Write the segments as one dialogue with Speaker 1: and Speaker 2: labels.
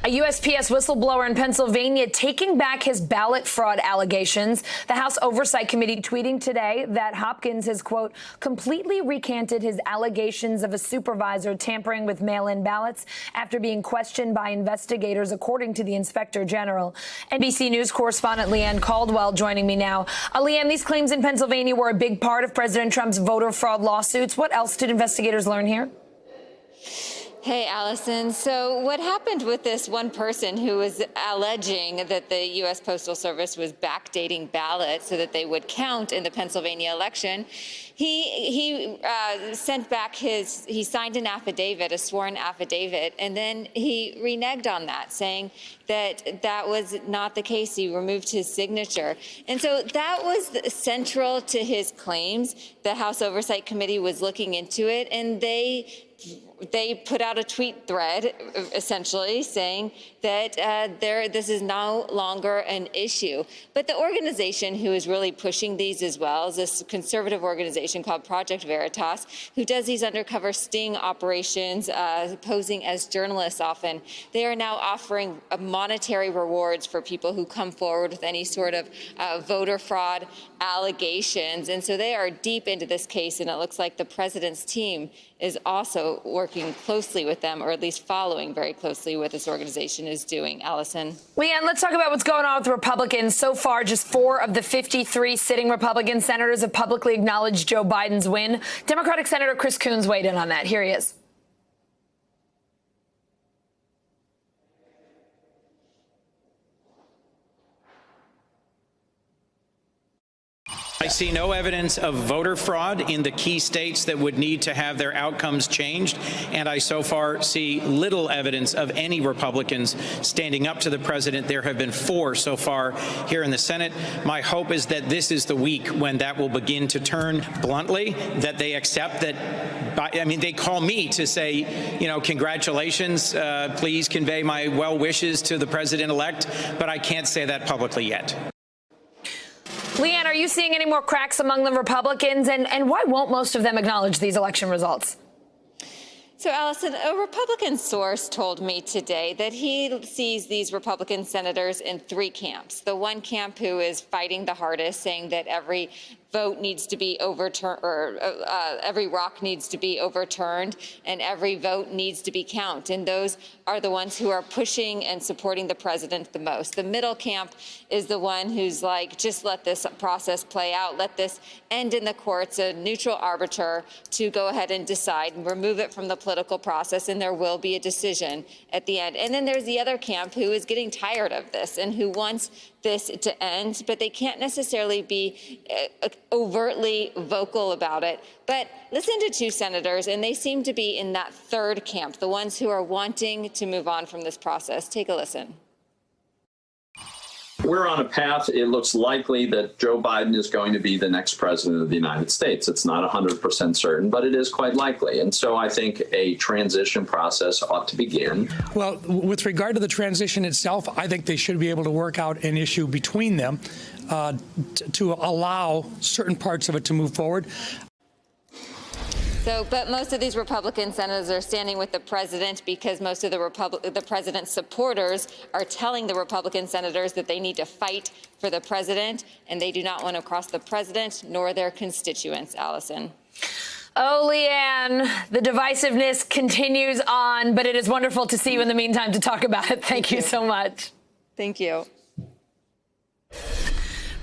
Speaker 1: A USPS whistleblower in Pennsylvania taking back his ballot fraud allegations. The House Oversight Committee tweeting today that Hopkins has, quote, completely recanted his allegations of a supervisor tampering with mail-in ballots after being questioned by investigators, according to the Inspector General. NBC News correspondent Leanne Caldwell joining me now. Leanne, these claims in Pennsylvania were a big part of President Trump's voter fraud lawsuits. What else did investigators learn here?
Speaker 2: Hey, Allison. So what happened with this one person who was alleging that the U.S. Postal Service was backdating ballots so that they would count in the Pennsylvania election? He sent back he signed an affidavit, a sworn affidavit, and then he reneged on that, saying that that was not the case. He removed his signature. And so that was central to his claims. The House Oversight Committee was looking into it, and they put out a tweet thread, essentially, saying that this is no longer an issue. But the organization who is really pushing these as well is this conservative organization called Project Veritas, who does these undercover sting operations, posing as journalists often. They are now offering monetary rewards for people who come forward with any sort of voter fraud allegations. And so they are deep into this case, and it looks like the president's team is also working closely with them, or at least following very closely what this organization is doing. Allison.
Speaker 1: Leanne, let's talk about what's going on with the Republicans. So far, just 4 of the 53 sitting Republican senators have publicly acknowledged Joe Biden's win. Democratic Senator Chris Coons weighed in on that. Here he is.
Speaker 3: I see no evidence of voter fraud in the key states that would need to have their outcomes changed, and I so far see little evidence of any Republicans standing up to the president. There have been 4 so far here in the Senate. My hope is that this is the week when that will begin to turn bluntly, that they accept that. I mean, they call me to say, you know, congratulations, please convey my well wishes to the president-elect, but I can't say that publicly yet.
Speaker 1: Leanne, are you seeing any more cracks among the Republicans, and why won't most of them acknowledge these election results?
Speaker 2: So, Allison, a Republican source told me today that he sees these Republican senators in 3 camps. The one camp who is fighting the hardest, saying that every vote needs to be overturned, or every rock needs to be overturned, and every vote needs to be counted. And those are the ones who are pushing and supporting the president the most. The middle camp is the one who's like, just let this process play out, let this end in the courts, a neutral arbiter to go ahead and decide and remove it from the political process, and there will be a decision at the end. And then there's the other camp who is getting tired of this and who wants this to end, but they can't necessarily be overtly vocal about it. But listen to 2 senators, and they seem to be in that 3rd camp, the ones who are wanting to move on from this process. Take a listen.
Speaker 4: We're on a path. It looks likely that Joe Biden is going to be the next president of the United States. It's not 100% certain, but it is quite likely. And so I think a transition process ought to begin.
Speaker 5: Well, with regard to the transition itself, I think they should be able to work out an issue between them to allow certain parts of it to move forward.
Speaker 2: So, but most of these Republican senators are standing with the president because most of the president's supporters are telling the Republican senators that they need to fight for the president, and they do not want to cross the president nor their constituents. Allison.
Speaker 1: Oh, Leanne, the divisiveness continues on, but it is wonderful to see you in the meantime to talk about it. Thank you so much.
Speaker 2: Thank you.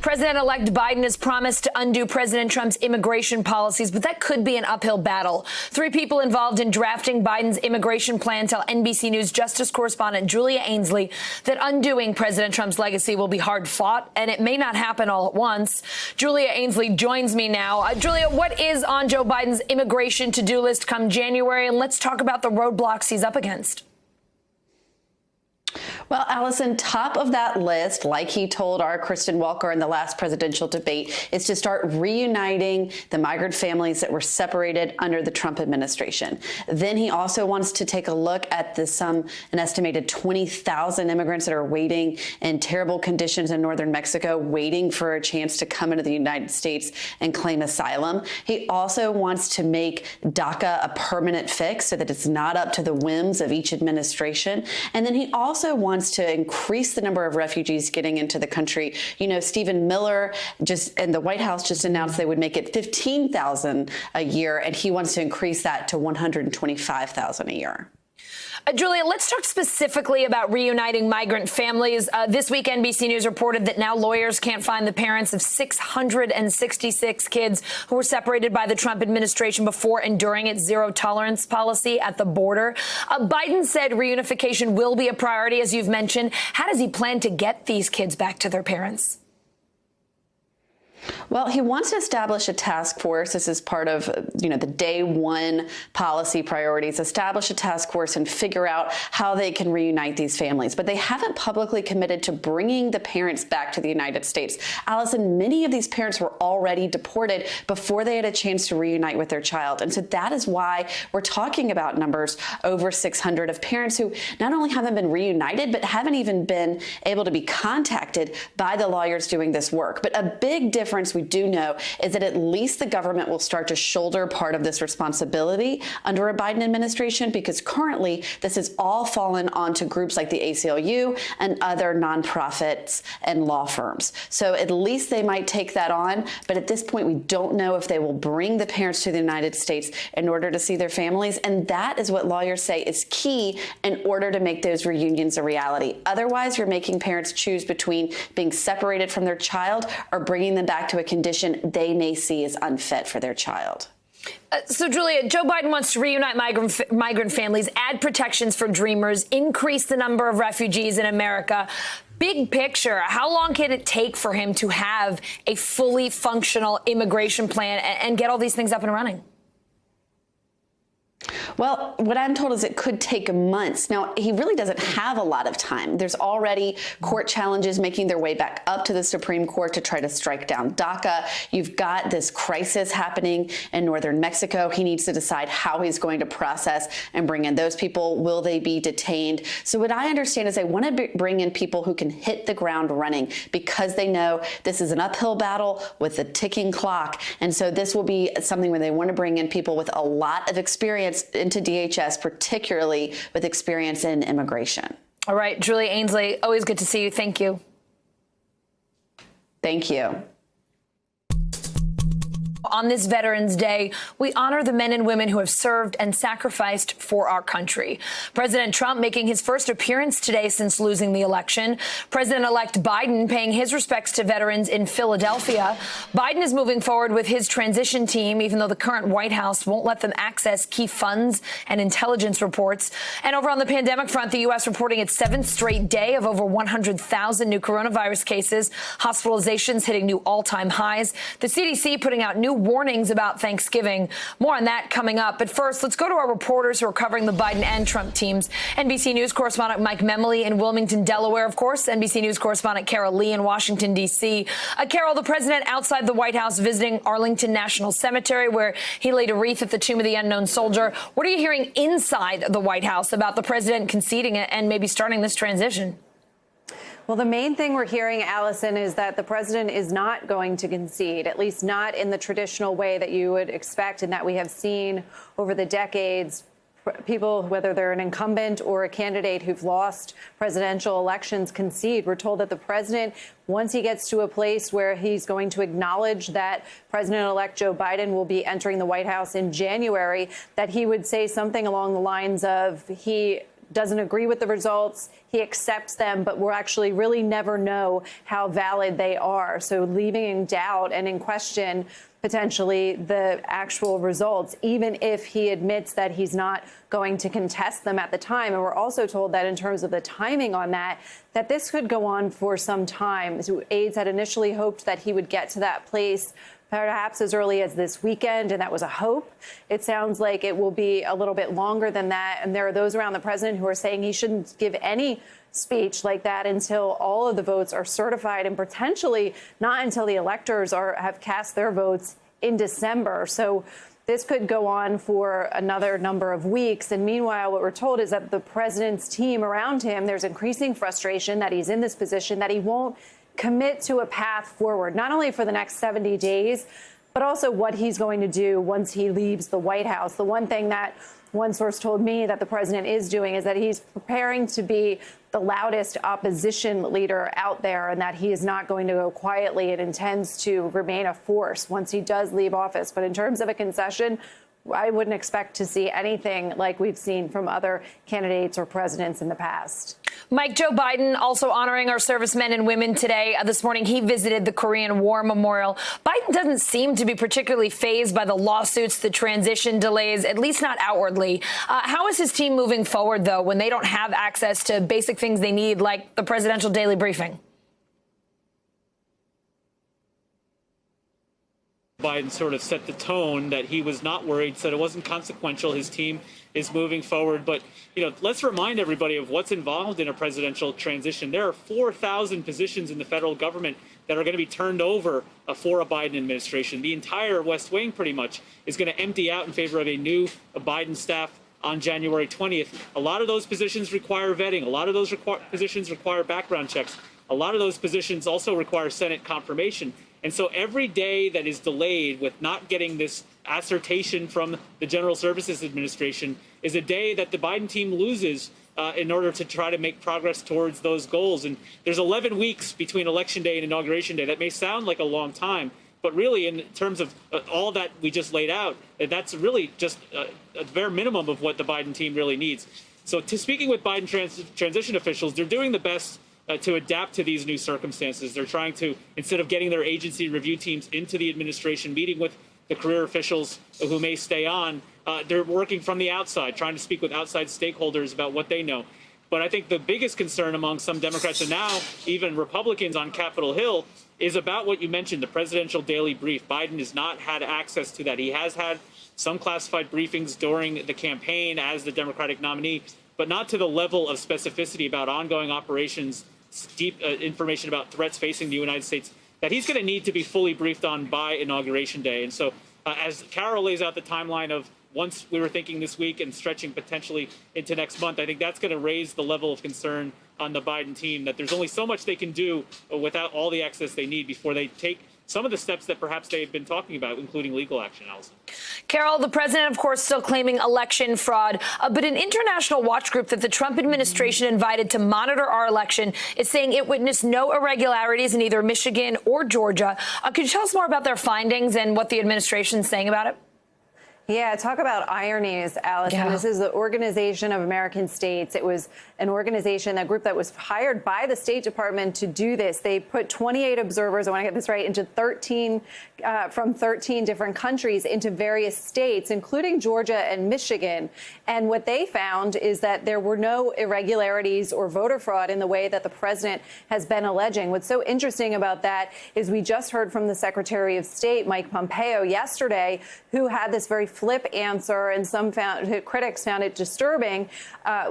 Speaker 1: President-elect Biden has promised to undo President Trump's immigration policies, but that could be an uphill battle. 3 people involved in drafting Biden's immigration plan tell NBC News Justice correspondent Julia Ainsley that undoing President Trump's legacy will be hard-fought, and it may not happen all at once. Julia Ainsley joins me now. Julia, what is on Joe Biden's immigration to-do list come January? And let's talk about the roadblocks he's up against.
Speaker 6: Well, Allison, top of that list, like he told our Kristen Walker in the last presidential debate, is to start reuniting the migrant families that were separated under the Trump administration. Then he also wants to take a look at an estimated 20,000 immigrants that are waiting in terrible conditions in northern Mexico, waiting for a chance to come into the United States and claim asylum. He also wants to make DACA a permanent fix so that it's not up to the whims of each administration. And then he also wants to increase the number of refugees getting into the country. You know, Stephen Miller and the White House just announced they would make it 15,000 a year, and he wants to increase that to 125,000 a year.
Speaker 1: Julia, let's talk specifically about reuniting migrant families. This week, NBC News reported that now lawyers can't find the parents of 666 kids who were separated by the Trump administration before and during its zero-tolerance policy at the border. Biden said reunification will be a priority, as you've mentioned. How does he plan to get these kids back to their parents?
Speaker 6: Well, he wants to establish a task force. This is part of, the day one policy priorities, establish a task force and figure out how they can reunite these families. But they haven't publicly committed to bringing the parents back to the United States. Allison, many of these parents were already deported before they had a chance to reunite with their child. And so that is why we're talking about numbers over 600 of parents who not only haven't been reunited, but haven't even been able to be contacted by the lawyers doing this work. But a big difference we do know is that at least the government will start to shoulder part of this responsibility under a Biden administration, because currently this has all fallen onto groups like the ACLU and other nonprofits and law firms. So at least they might take that on. But at this point, we don't know if they will bring the parents to the United States in order to see their families. And that is what lawyers say is key in order to make those reunions a reality. Otherwise, you're making parents choose between being separated from their child or bringing them back to a condition they may see as unfit for their child.
Speaker 1: So, Julia, Joe Biden wants to reunite migrant families, add protections for dreamers, increase the number of refugees in America. Big picture, how long can it take for him to have a fully functional immigration plan and get all these things up and running?
Speaker 6: Well, what I'm told is it could take months. Now, he really doesn't have a lot of time. There's already court challenges making their way back up to the Supreme Court to try to strike down DACA. You've got this crisis happening in northern Mexico. He needs to decide how he's going to process and bring in those people. Will they be detained? So what I understand is they want to bring in people who can hit the ground running, because they know this is an uphill battle with a ticking clock. And so this will be something where they want to bring in people with a lot of experience into DHS, particularly with experience in immigration.
Speaker 1: All right, Julia Ainsley, always good to see you. Thank you.
Speaker 6: Thank you.
Speaker 1: On this Veterans Day, we honor the men and women who have served and sacrificed for our country. President Trump making his first appearance today since losing the election. President-elect Biden paying his respects to veterans in Philadelphia. Biden is moving forward with his transition team, even though the current White House won't let them access key funds and intelligence reports. And over on the pandemic front, the U.S. reporting its 7th straight day of over 100,000 new coronavirus cases. Hospitalizations hitting new all-time highs. The CDC putting out new warnings about Thanksgiving. More on that coming up. But first, let's go to our reporters who are covering the Biden and Trump teams. NBC News correspondent Mike Memoli in Wilmington, Delaware, of course. NBC News correspondent Carol Lee in Washington, D.C. Carol, the president outside the White House visiting Arlington National Cemetery, where he laid a wreath at the tomb of the unknown soldier. What are you hearing inside the White House about the president conceding it and maybe starting this transition?
Speaker 7: Well, the main thing we're hearing, Allison, is that the president is not going to concede, at least not in the traditional way that you would expect and that we have seen over the decades. People, whether they're an incumbent or a candidate who've lost presidential elections, concede. We're told that the president, once he gets to a place where he's going to acknowledge that President-elect Joe Biden will be entering the White House in January, that he would say something along the lines of he doesn't agree with the results, he accepts them, but we'll actually really never know how valid they are. So leaving in doubt and in question potentially the actual results, even if he admits that he's not going to contest them at the time. And we're also told that in terms of the timing on that this could go on for some time. So aides had initially hoped that he would get to that place perhaps as early as this weekend, and that was a hope. It sounds like it will be a little bit longer than that, and there are those around the president who are saying he shouldn't give any speech like that until all of the votes are certified, and potentially not until the electors have cast their votes in December. So this could go on for another number of weeks. And meanwhile, what we're told is that the president's team around him, there's increasing frustration that he's in this position, that he won't commit to a path forward, not only for the next 70 days, but also what he's going to do once he leaves the White House. The one thing that one source told me that the president is doing is that he's preparing to be the loudest opposition leader out there, and that he is not going to go quietly and intends to remain a force once he does leave office. But in terms of a concession, I wouldn't expect to see anything like we've seen from other candidates or presidents in the past.
Speaker 1: Mike, Joe Biden also honoring our servicemen and women today. This morning, he visited the Korean War Memorial. Biden doesn't seem to be particularly fazed by the lawsuits, the transition delays, at least not outwardly. How is his team moving forward, though, when they don't have access to basic things they need, like the presidential daily briefing?
Speaker 8: Biden sort of set the tone that he was not worried, said it wasn't consequential. His team is moving forward. But, let's remind everybody of what's involved in a presidential transition. There are 4,000 positions in the federal government that are going to be turned over for a Biden administration. The entire West Wing, pretty much, is going to empty out in favor of a new Biden staff on January 20th. A lot of those positions require vetting. A lot of those positions require background checks. A lot of those positions also require Senate confirmation. And so every day that is delayed with not getting this assertion from the General Services Administration is a day that the Biden team loses in order to try to make progress towards those goals. And there's 11 weeks between Election Day and Inauguration Day. That may sound like a long time, but really in terms of all that we just laid out, that's really just a bare minimum of what the Biden team really needs. So speaking with Biden transition officials, they're doing the best to adapt to these new circumstances. They're trying to, instead of getting their agency review teams into the administration, meeting with the career officials who may stay on, they're working from the outside, trying to speak with outside stakeholders about what they know. But I think the biggest concern among some Democrats and now even Republicans on Capitol Hill is about what you mentioned, the presidential daily brief. Biden has not had access to that. He has had some classified briefings during the campaign as the Democratic nominee, but not to the level of specificity about ongoing operations, deep information about threats facing the United States that he's going to need to be fully briefed on by Inauguration Day. And so as Carol lays out the timeline of once we were thinking this week and stretching potentially into next month, I think that's going to raise the level of concern on the Biden team that there's only so much they can do without all the access they need before they take some of the steps that perhaps they've been talking about, including legal action, Allison.
Speaker 1: Carol, the president, of course, still claiming election fraud, but an international watch group that the Trump administration invited to monitor our election is saying it witnessed no irregularities in either Michigan or Georgia. Could you tell us more about their findings and what the administration is saying about it?
Speaker 7: Yeah, talk about ironies, Allison. Yeah. This is the Organization of American States. It was an organization, a group that was hired by the State Department to do this. They put 28 observers, I want to get this right, into 13 from 13 different countries into various states, including Georgia and Michigan. And what they found is that there were no irregularities or voter fraud in the way that the president has been alleging. What's so interesting about that is we just heard from the Secretary of State, Mike Pompeo, yesterday, who had this very flip answer, and some critics found it disturbing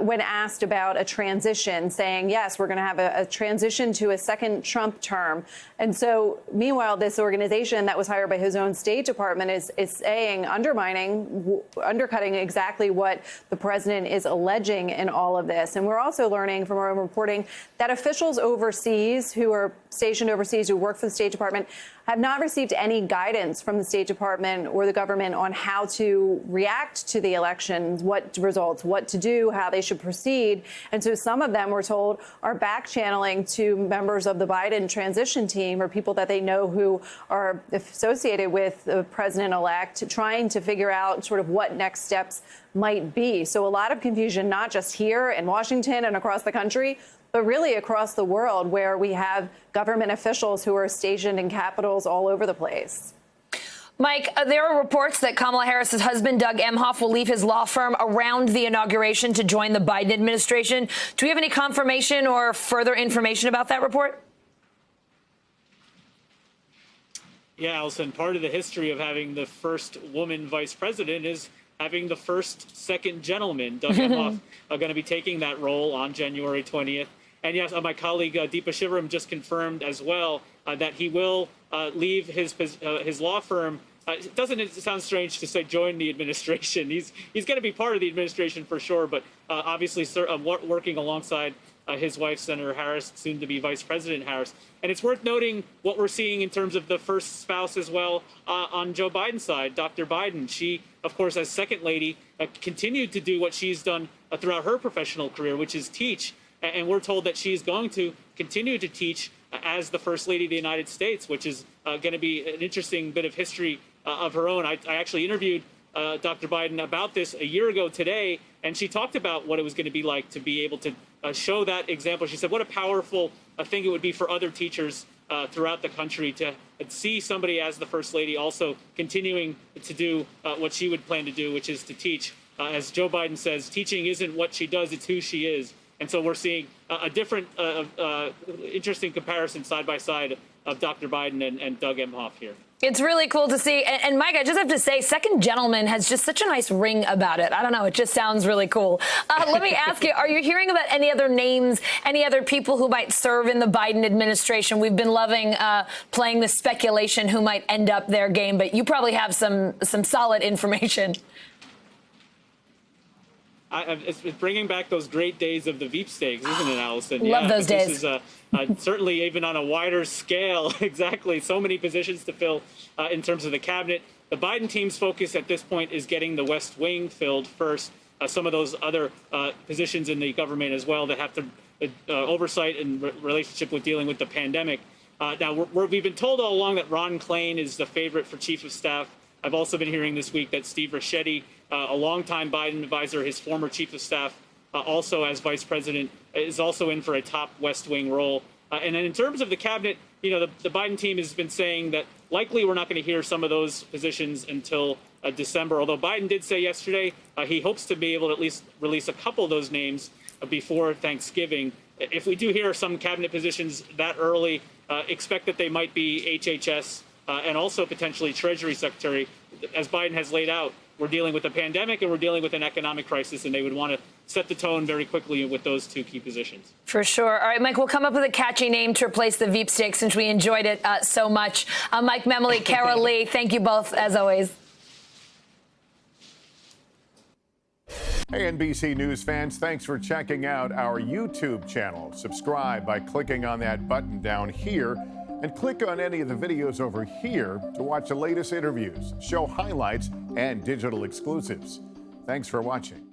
Speaker 7: when asked about a transition, saying, yes, we're going to have a transition to a second Trump term. And so, meanwhile, this organization that was hired by his own State Department is saying, undercutting exactly what the president is alleging in all of this. And we're also learning from our own reporting that officials overseas who are stationed overseas, who work for the State Department, have not received any guidance from the State Department or the government on how to react to the elections, what results, what to do, how they should proceed. And so some of them, we're told, are back channeling to members of the Biden transition team or people that they know who are associated with the president-elect, trying to figure out sort of what next steps might be. So a lot of confusion, not just here in Washington and across the country, but really across the world, where we have government officials who are stationed in capitals all over the place.
Speaker 1: Mike, there are reports that Kamala Harris's husband, Doug Emhoff, will leave his law firm around the inauguration to join the Biden administration. Do we have any confirmation or further information about that report?
Speaker 8: Yeah, Allison, part of the history of having the first woman vice president is having the first second gentleman. Doug Emhoff are going to be taking that role on January 20th. And yes, my colleague Deepa Shivaram just confirmed as well that he will leave his law firm. Doesn't it sound strange to say join the administration? He's going to be part of the administration for sure, but obviously working alongside his wife, Senator Harris, soon to be Vice President Harris. And it's worth noting what we're seeing in terms of the first spouse as well on Joe Biden's side, Dr. Biden. She, of course, as second lady, continued to do what she's done throughout her professional career, which is teach. And we're told that she's going to continue to teach as the First Lady of the United States, which is going to be an interesting bit of history of her own. I actually interviewed Dr. Biden about this a year ago today, and she talked about what it was going to be like to be able to show that example. She said what a powerful thing it would be for other teachers throughout the country to see somebody as the First Lady also continuing to do what she would plan to do, which is to teach. As Joe Biden says, teaching isn't what she does, it's who she is. And so we're seeing a different, interesting comparison side by side of Dr. Biden and Doug Emhoff here.
Speaker 1: It's really cool to see. And Mike, I just have to say, second gentleman has just such a nice ring about it. I don't know. It just sounds really cool. Let me ask you, are you hearing about any other names, any other people who might serve in the Biden administration? We've been loving playing the speculation who might end up their game, but you probably have some solid information.
Speaker 8: It's bringing back those great days of the Veep stakes, isn't it, Allison?
Speaker 1: Love those days.
Speaker 8: This is certainly even on a wider scale. Exactly. So many positions to fill in terms of the cabinet. The Biden team's focus at this point is getting the West Wing filled first. Some of those other positions in the government as well that have to oversight and relationship with dealing with the pandemic. Now, we've been told all along that Ron Klain is the favorite for chief of staff. I've also been hearing this week that Steve Ricchetti, a longtime Biden advisor, his former chief of staff, also as vice president, is also in for a top West Wing role. And then in terms of the cabinet, you know, the Biden team has been saying that likely we're not going to hear some of those positions until December, although Biden did say yesterday he hopes to be able to at least release a couple of those names before Thanksgiving. If we do hear some cabinet positions that early, expect that they might be HHS and also potentially Treasury Secretary. As Biden has laid out, we're dealing with a pandemic and we're dealing with an economic crisis, and they would want to set the tone very quickly with those two key positions.
Speaker 1: For sure. All right, Mike, we'll come up with a catchy name to replace the Veep stick since we enjoyed it so much. Mike Memoli, Carol Lee, thank you both as always.
Speaker 9: Hey, NBC News fans, thanks for checking out our YouTube channel. Subscribe by clicking on that button down here and click on any of the videos over here to watch the latest interviews, show highlights, and digital exclusives. Thanks for watching.